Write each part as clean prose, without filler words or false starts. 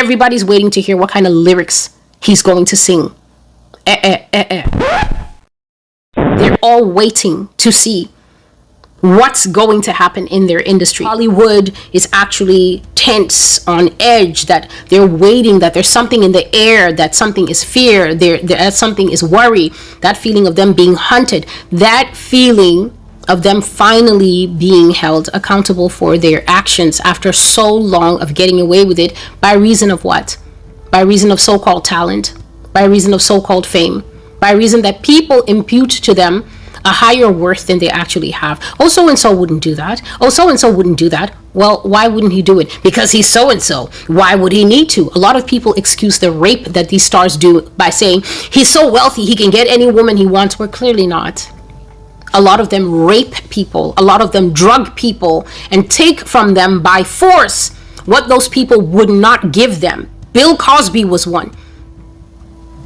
Everybody's waiting to hear what kind of lyrics he's going to sing. They're all waiting to see what's going to happen in their industry. Hollywood is actually tense, on edge, that they're waiting, that there's something in the air, that something is fear, that something is worry, that feeling of them being hunted, that feeling of them finally being held accountable for their actions after so long of getting away with it. By reason of what? By reason of so-called talent, by reason of so-called fame, by reason that people impute to them a higher worth than they actually have. Oh, so-and-so wouldn't do that. Oh, so-and-so wouldn't do that. Well, why wouldn't he do it? Because he's so-and-so. Why would he need to? A lot of people excuse the rape that these stars do by saying, he's so wealthy, he can get any woman he wants. We're clearly not. A lot of them rape people. A lot of them drug people and take from them by force what those people would not give them. Bill Cosby was one.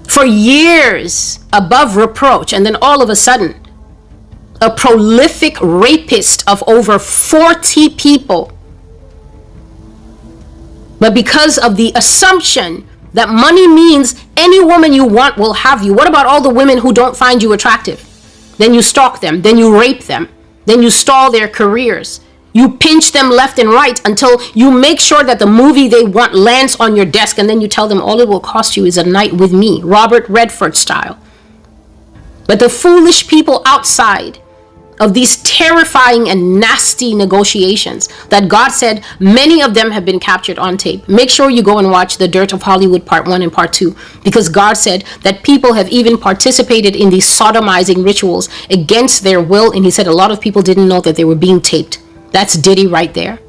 For years, above reproach, and then all of a sudden, a prolific rapist of over 40 people. But because of the assumption that money means any woman you want will have you. What about all the women who don't find you attractive? Then you stalk them, then you rape them, then you stall their careers. You pinch them left and right until you make sure that the movie they want lands on your desk, and then you tell them all it will cost you is a night with me, Robert Redford style. But the foolish people outside of these terrifying and nasty negotiations that God said many of them have been captured on tape. Make sure you go and watch The Dirt of Hollywood Part 1 and Part 2, because God said that people have even participated in these sodomizing rituals against their will, and he said a lot of people didn't know that they were being taped. That's Diddy right there.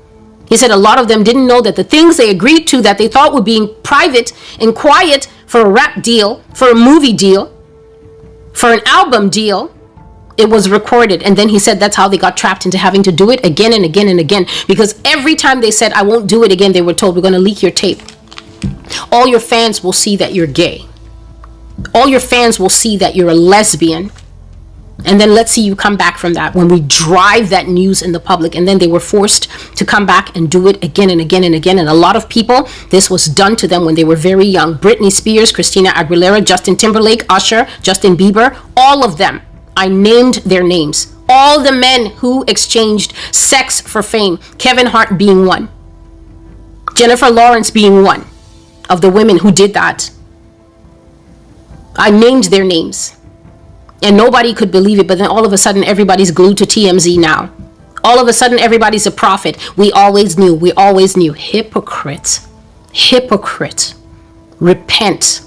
He said a lot of them didn't know that the things they agreed to that they thought were being private and quiet for a rap deal, for a movie deal, for an album deal, it was recorded. And then he said that's how they got trapped into having to do it again and again and again, because every time they said I won't do it again, they were told we're going to leak your tape. All your fans will see that you're gay. All your fans will see that you're a lesbian. And then let's see you come back from that when we drive that news in the public. And then they were forced to come back and do it again and again and again. And a lot of people, this was done to them when they were very young. Britney Spears, Christina Aguilera, Justin Timberlake, Usher, Justin Bieber, all of them. I named their names. All the men who exchanged sex for fame. Kevin Hart being one. Jennifer Lawrence being one of the women who did that. I named their names. And nobody could believe it, but then all of a sudden everybody's glued to TMZ now. All of a sudden everybody's a prophet. We always knew. We always knew. Hypocrite. Hypocrite. Repent.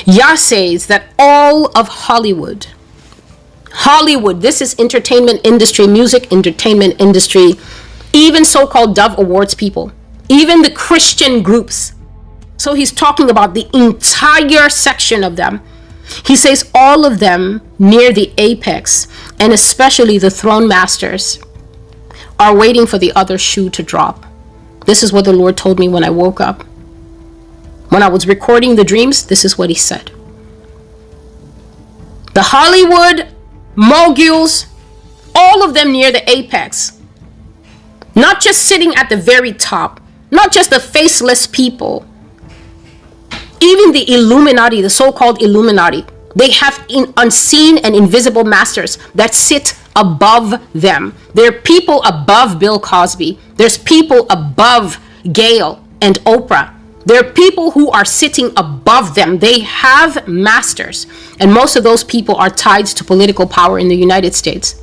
Yah says that all of Hollywood, this is entertainment industry, music entertainment industry, even so-called Dove Awards people, even the Christian groups. So he's talking about the entire section of them. He says all of them near the apex, and especially the throne masters, are waiting for the other shoe to drop. This is what the Lord told me when I woke up. When I was recording the dreams, this is what he said. The Hollywood moguls, all of them near the apex, not just sitting at the very top, not just the faceless people, even the Illuminati, the so-called Illuminati, they have unseen and invisible masters that sit above them. There are people above Bill Cosby. There's people above Gayle and Oprah. There are people who are sitting above them. They have masters. And most of those people are tied to political power in the United States.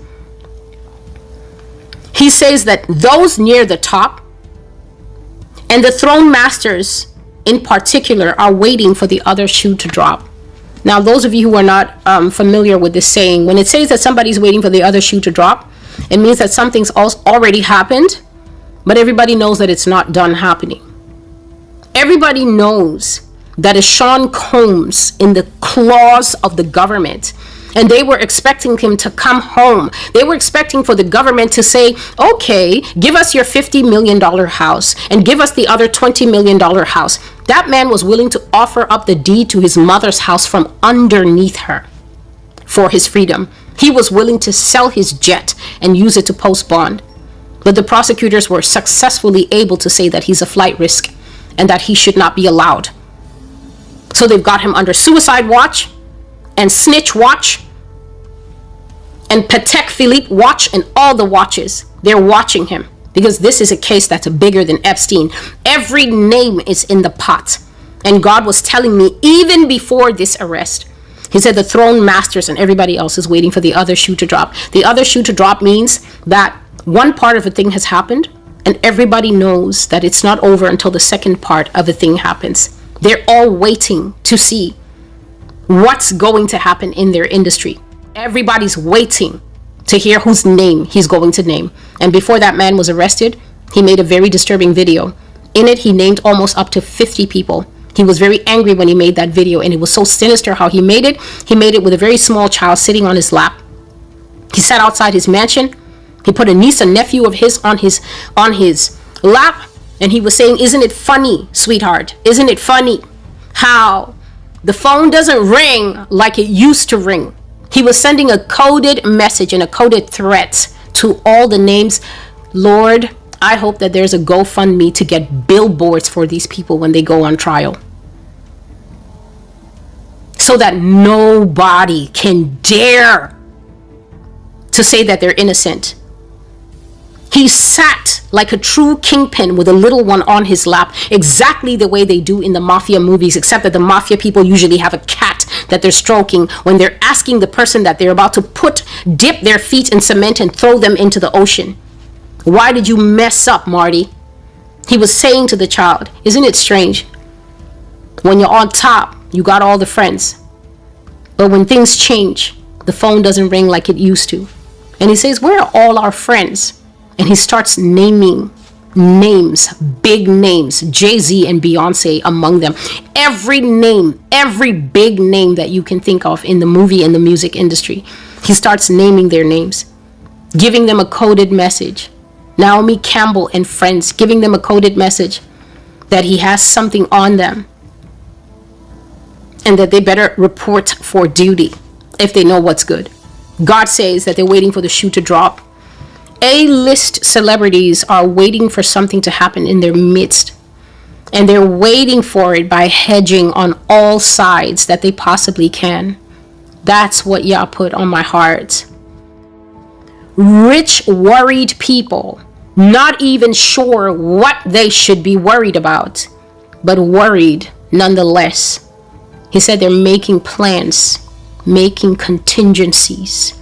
He says that those near the top and the throne masters in particular are waiting for the other shoe to drop. Now, those of you who are not familiar with this saying, when it says that somebody's waiting for the other shoe to drop, it means that something's already happened, but everybody knows that it's not done happening. Everybody knows that it's Sean Combs in the claws of the government, and they were expecting him to come home. They were expecting for the government to say, okay, give us your $50 million house and give us the other $20 million house. That man was willing to offer up the deed to his mother's house from underneath her for his freedom. He was willing to sell his jet and use it to post bond. But the prosecutors were successfully able to say that he's a flight risk and that he should not be allowed. So they've got him under suicide watch and snitch watch and Patek Philippe watch and all the watches. They're watching him because this is a case that's bigger than Epstein. Every name is in the pot. And God was telling me even before this arrest, he said the throne masters and everybody else is waiting for the other shoe to drop. The other shoe to drop means that one part of a thing has happened and everybody knows that it's not over until the second part of a thing happens. They're all waiting to see what's going to happen in their industry. Everybody's waiting to hear whose name he's going to name. And before that man was arrested, he made a very disturbing video. In it, he named almost up to 50 people. He was very angry when he made that video, and it was so sinister how he made it. He made it with a very small child sitting on his lap. He sat outside his mansion. He put a niece and nephew of his on his lap, and he was saying, "Isn't it funny, sweetheart? Isn't it funny how the phone doesn't ring like it used to ring?" He was sending a coded message and a coded threat to all the names. Lord, I hope that there's a GoFundMe to get billboards for these people when they go on trial, so that nobody can dare to say that they're innocent. He sat like a true kingpin with a little one on his lap, exactly the way they do in the mafia movies, except that the mafia people usually have a cat that they're stroking when they're asking the person that they're about to dip their feet in cement and throw them into the ocean. Why did you mess up, Marty? He was saying to the child, isn't it strange? When you're on top, you got all the friends. But when things change, the phone doesn't ring like it used to. And he says, where are all our friends? And he starts naming names, big names, Jay-Z and Beyonce among them. Every name, every big name that you can think of in the movie and the music industry. He starts naming their names, giving them a coded message. Naomi Campbell and friends, giving them a coded message that he has something on them and that they better report for duty if they know what's good. God says that they're waiting for the shoe to drop. A-list celebrities are waiting for something to happen in their midst, and they're waiting for it by hedging on all sides that they possibly can. That's what Yah put on my heart. Rich, worried people, not even sure what they should be worried about, but worried nonetheless. He said they're making plans, making contingencies,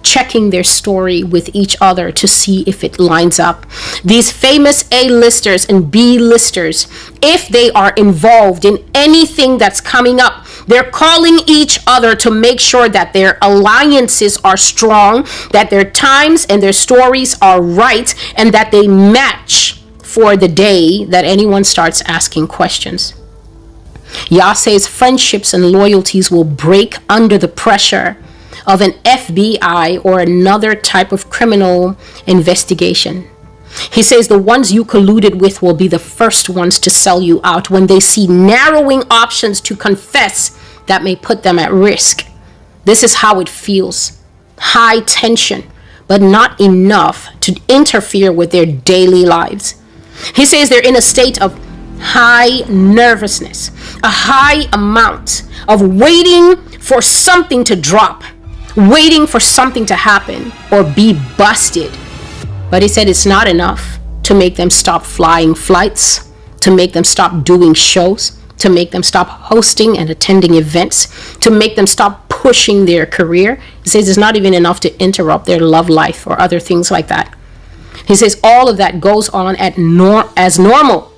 checking their story with each other to see if it lines up. These famous A-listers and B-listers, if they are involved in anything that's coming up, they're calling each other to make sure that their alliances are strong, that their times and their stories are right, and that they match for the day that anyone starts asking questions. Yah says friendships and loyalties will break under the pressure of an FBI or another type of criminal investigation. He says the ones you colluded with will be the first ones to sell you out when they see narrowing options to confess that may put them at risk. This is how it feels. High tension, but not enough to interfere with their daily lives. He says they're in a state of high nervousness, a high amount of waiting for something to drop, waiting for something to happen or be busted. But he said it's not enough to make them stop flying flights, to make them stop doing shows, to make them stop hosting and attending events, to make them stop pushing their career. He says it's not even enough to interrupt their love life or other things like that. He says all of that goes on as normal,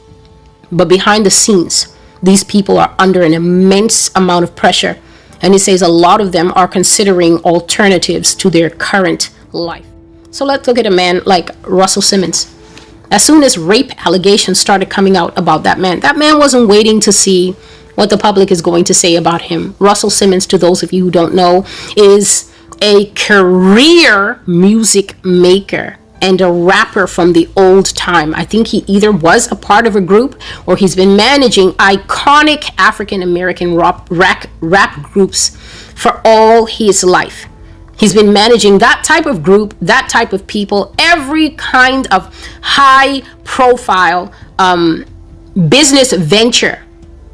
but behind the scenes, these people are under an immense amount of pressure. And he says a lot of them are considering alternatives to their current life. So let's look at a man like Russell Simmons. As soon as rape allegations started coming out about that man wasn't waiting to see what the public is going to say about him. Russell Simmons, to those of you who don't know, is a career music maker and a rapper from the old time. I think he either was a part of a group or he's been managing iconic African American rap groups for all his life. He's been managing that type of group, that type of people, every kind of high profile business venture.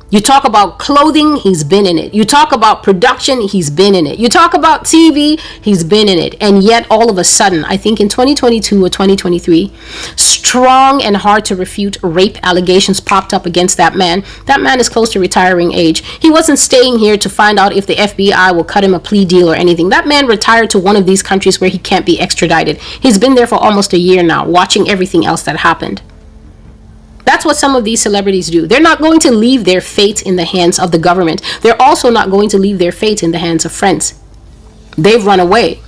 You talk about clothing, he's been in it. You talk about production, he's been in it. You talk about TV, he's been in it. And yet all of a sudden, I think in 2022 or 2023, strong and hard to refute rape allegations popped up against that man. That man is close to retiring age. He wasn't staying here to find out if the FBI will cut him a plea deal or anything. That man retired to one of these countries where he can't be extradited. He's been there for almost a year now, watching everything else that happened. That's what some of these celebrities do. They're not going to leave their fate in the hands of the government. They're also not going to leave their fate in the hands of friends. They've run away.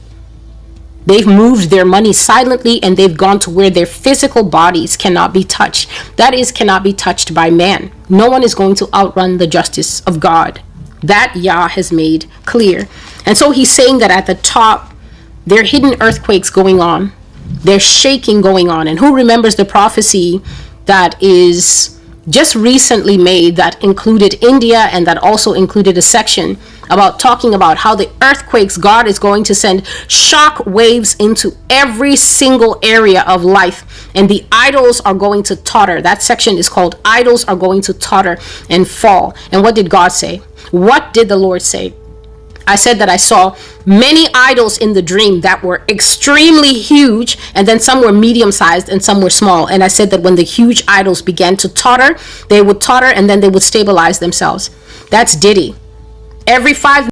They've moved their money silently, and they've gone to where their physical bodies cannot be touched. That is, cannot be touched by man. No one is going to outrun the justice of God. That Yah has made clear. And so he's saying that at the top, there are hidden earthquakes going on. There's shaking going on. And who remembers the prophecy that is just recently made that included India, and that also included a section about talking about how the earthquakes, God is going to send shock waves into every single area of life, and the idols are going to totter. That section is called Idols Are Going to Totter and Fall. And what did God say? What did the Lord say? I said that I saw many idols in the dream that were extremely huge, and then some were medium-sized and some were small. And I said that when the huge idols began to totter, they would totter and then they would stabilize themselves. That's Diddy. Every 5